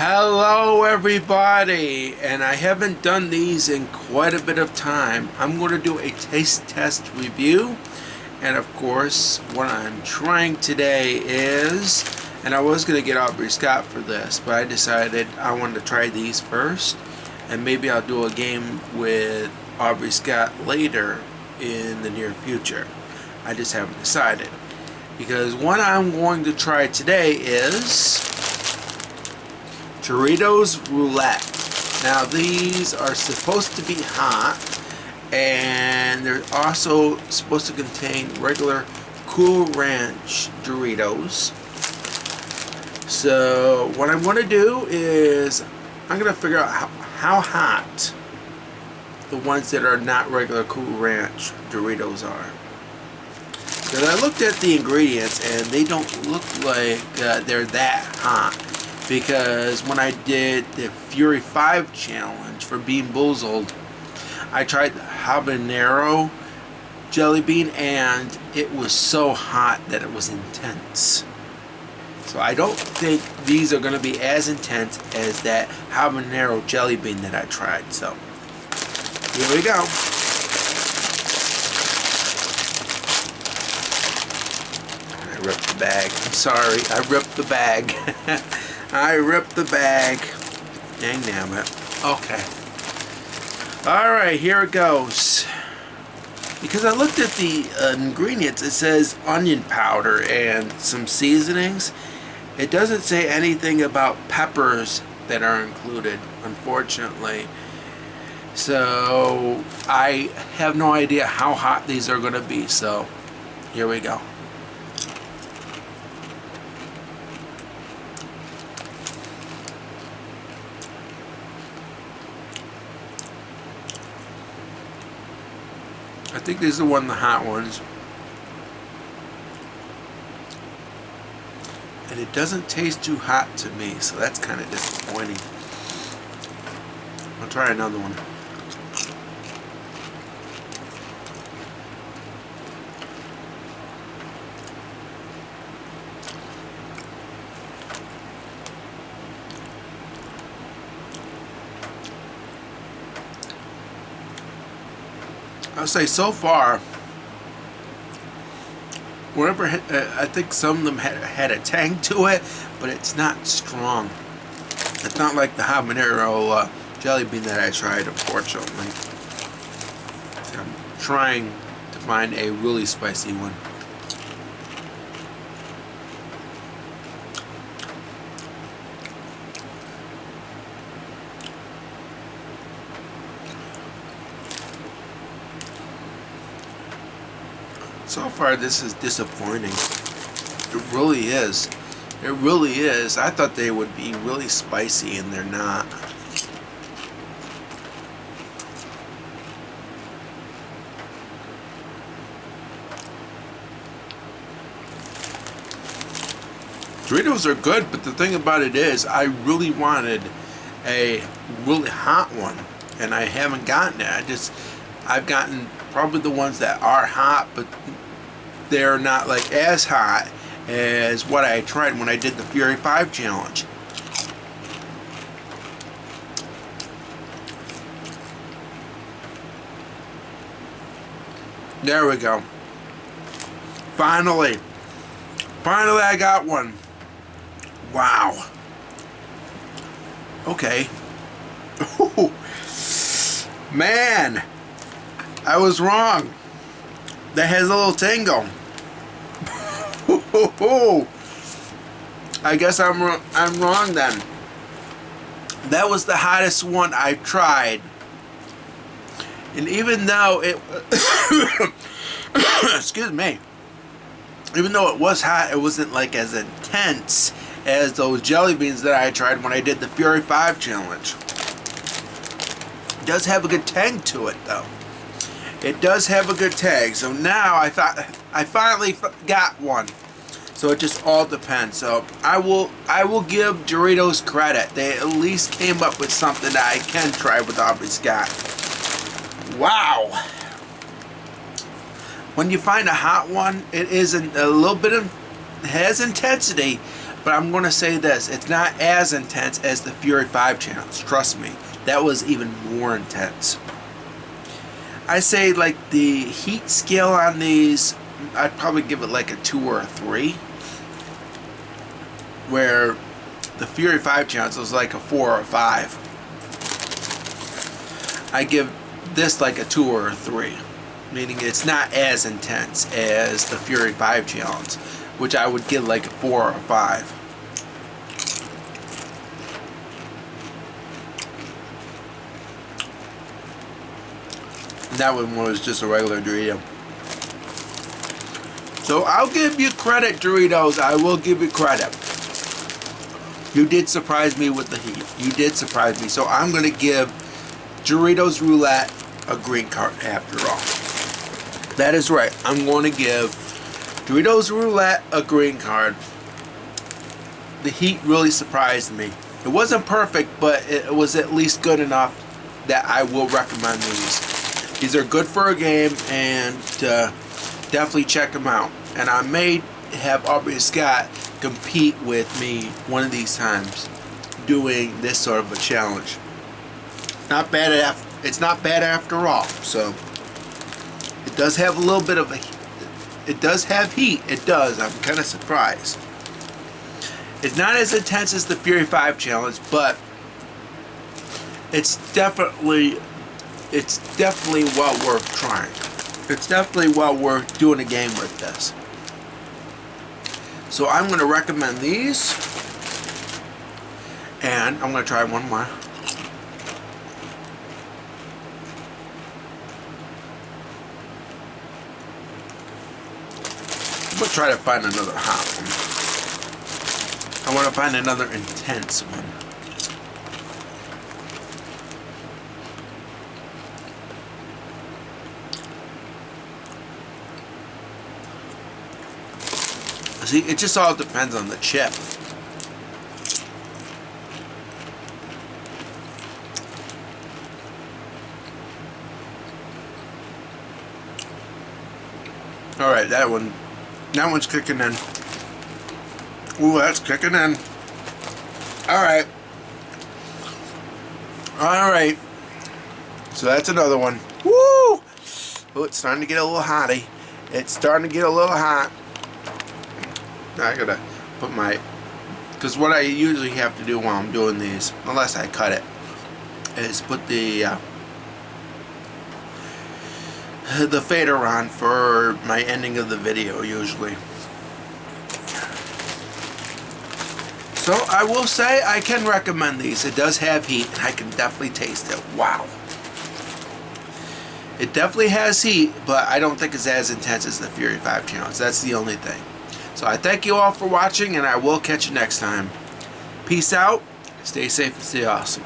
Hello everybody, and I haven't done these in quite a bit of time. I'm going to do a taste test review, and of course what I'm trying today is, and I was going to get Aubrey Scott for this, but I decided I wanted to try these first, and maybe I'll do a game with Aubrey Scott later in the near future. I just haven't decided, because what I'm going to try today is Doritos Roulette. Now these are supposed to be hot, and they're also supposed to contain regular Cool Ranch Doritos. So what I'm going to do is I'm going to figure out how hot the ones that are not regular Cool Ranch Doritos are. Because I looked at the ingredients and they don't look like they're that hot. Because when I did the Fury 5 challenge for Bean Boozled, I tried the habanero jelly bean and it was so hot that it was intense. So I don't think these are going to be as intense as that habanero jelly bean that I tried. So here we go. I ripped the bag. I'm sorry, I ripped the bag. I ripped the bag. Dang nabbit. Okay. Alright, here it goes. Because I looked at the ingredients, it says onion powder and some seasonings. It doesn't say anything about peppers that are included, unfortunately. So I have no idea how hot these are going to be. So here we go. I think these are one of the hot ones. And it doesn't taste too hot to me, so that's kind of disappointing. I'll try another one. I'll say so far, wherever I think some of them had a tang to it, but it's not strong. It's not like the habanero jelly bean that I tried, unfortunately. So I'm trying to find a really spicy one. So far, this is disappointing. It really is. It really is. I thought they would be really spicy, and they're not. Doritos are good, but the thing about it is, I really wanted a really hot one, and I haven't gotten it. I've gotten probably the ones that are hot, but they're not like as hot as what I tried when I did the Fury 5 challenge. There we go. Finally I got one. Wow. Okay. Ooh. Man, I was wrong. That has a little tango. I guess I'm wrong then. That was the hottest one I tried. And even though it excuse me. Even though it was hot, it wasn't like as intense as those jelly beans that I tried when I did the Fury 5 challenge. It does have a good tang to it though. It does have a good tag. So now I finally got one. So it just all depends. So I will give Doritos credit. They at least came up with something that I can try with Aubrey Scott. Wow. When you find a hot one, it is a little bit of, it has intensity, But I'm going to say this. It's not as intense as the Fury 5 challenge. Trust me. That was even more intense. I say like the heat scale on these, I'd probably give it like a 2 or a 3. Where the Fury 5 challenge was like a 4 or a 5. I give this like a 2 or a 3. Meaning it's not as intense as the Fury 5 challenge, which I would give like a 4 or a 5. That one was just a regular Dorito. So I'll give you credit, Doritos. I will give you credit. You did surprise me with the heat. You did surprise me. So I'm going to give Doritos Roulette a green card after all. That is right. I'm going to give Doritos Roulette a green card. The heat really surprised me. It wasn't perfect, but it was at least good enough that I will recommend these. These are good for a game, and definitely check them out. And I may have Aubrey Scott compete with me one of these times doing this sort of a challenge. Not bad. It's not bad after all. So it does have a little bit of a. It does have heat. It does. I'm kind of surprised. It's not as intense as the Fury 5 challenge, but it's definitely well worth trying. It's definitely well worth doing a game with this. So I'm going to recommend these, and I'm going to try one more. I'm going to try to find another hot one. I want to find another intense one. See, it just all depends on the chip. Alright, that one's kicking in. Ooh, that's kicking in. Alright. Alright. So that's another one. Woo! Oh, it's starting to get a little hotty. It's starting to get a little hot. I gotta put my, because what I usually have to do while I'm doing these, unless I cut it, is put the fader on for my ending of the video usually. So I will say I can recommend these. It does have heat, and I can definitely taste it. Wow. It definitely has heat, but I don't think it's as intense as the Fury 5 challenge. That's the only thing. So I thank you all for watching, and I will catch you next time. Peace out, stay safe, and stay awesome.